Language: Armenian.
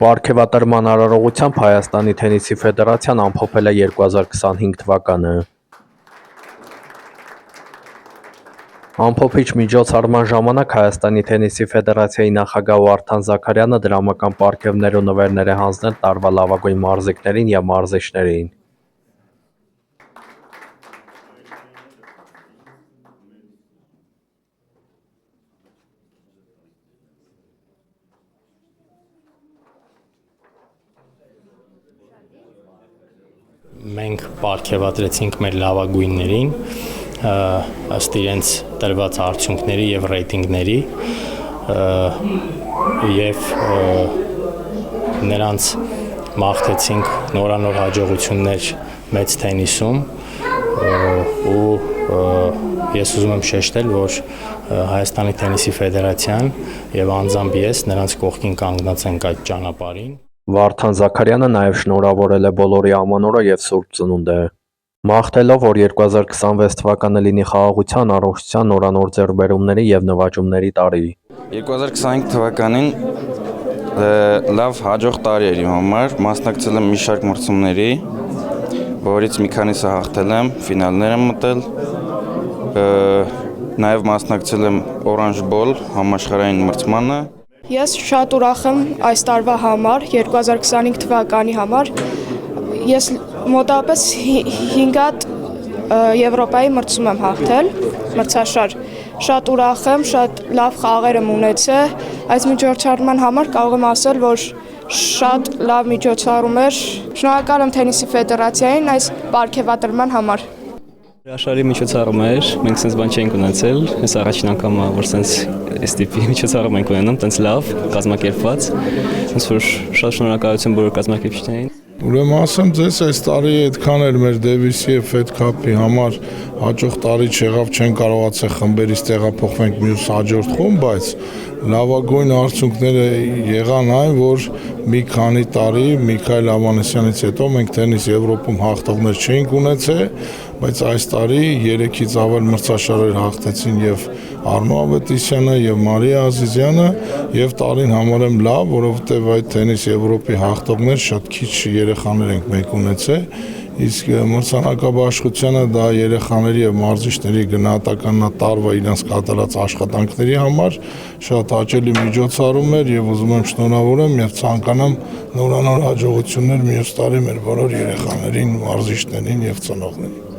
Պարգևատրման արարողությամբ Հայաստանի թենիսի ֆեդերացիան ամփոփել է 2025 թվականը։ Ամփոփիչ միջոցառման ժամանակ Հայաստանի թենիսի ֆեդերացիայի նախագահ Վարդան Զաքարյանը դրամական պարգևներ ու նվերներ է հանձնել տարվա լավագույն մարզիկներին և մարզիչներին։ Մենք պարգևատրեցինք մեր լավագույններին ըստ իրենց տրված արդյունքների և ռեյտինգների և նրանց մաղթեցինք նորանոր հաջողություններ մեծ թենիսում ու ես ուզում եմ շեշտել, որ Հայաստանի թենիսի ֆեդերացիան և անձամբ ես նրանց կողքին կանգնած ենք այդ ճանապարհին։ Վարդան Զաքարյանը նաև շնորհավորել է բոլորի ամանորը և Սուրբ Ծնունդը, մաղթելով, որ 2026 թվականը լինի խաղաղության, առողջության, նորանոր ձեռքբերումների և նվաճումների տարի։ 2025 թվականին լավ հաջող տարի էր իմ համար, մասնակցել եմ մի շարք մրցումների, որից մի քանիսը հաղթել եմ, ֆինալներ եմ մտել, նաև մասնակցել եմ Orange Ball համաշխարհային մրցմանը։ Ես շատ ուրախ եմ այս տարվա համար, 2025 թվականի համար։ Ես մոտավորապես 5 հատ Եվրոպայի մրցում եմ հաղթել, մրցաշար։ Շատ ուրախ եմ, շատ լավ խաղեր եմ ունեցել։ Այս միջոցառման համար կարող եմ ասել, որ շատ լավ միջոցառում էր։ Շնորհակալ եմ թենիսի ֆեդերացիային այս պարգևատրման համար։ Հրաշալի միջոցառում էր, մենք sense բան չենք ունեցել, այս առաջին անգամը որ sense տիպի միջոցառում ենք ունենում, տենց լավ, կազմակերպված, ոնց որ շատ շնորհակալություն բոլոր կազմակերպիչներին։ Ուրեմն ասեմ ձեզ, այս տարի այդքան էր մեր Դեվիսի և Fed Cup-ի համար հաջող տարի չեղավ, չեն կարողացել խմբերից տեղափոխվենք մյուս հաջորդ խումբ, բայց լավագույն արդյունքները եղան այն, որ մի քանի տարի Միքայել Ավանեսյանից հետո մենք թենիս Եվրոպում հաղթողներ չէինք ունեցել, բայց այս տարի 3-ից ավել մրցաշարեր հաղթեցին և Արնո Ավետիսյանը և Մարիա Ազիզյանը և տարին համարեմ լավ, որովհետև այդ թենիս Եվրոպի հաղթողներ շատ քիչ երեխաներ ենք մենք ունեցել, իսկ մրցանակաբաշխությանը դա երեխաների և մարզիչների գնահատականն տարվա իրենց կատարած աշխատանքների համար շատ հաճելի միջոցառում էր և ուզում եմ շնորհավորեմ և ցանկանամ նորանոր հաջողություններ մյուս տարի մեր բոլոր երեխաներին, մարզիչներին և ծնողներին։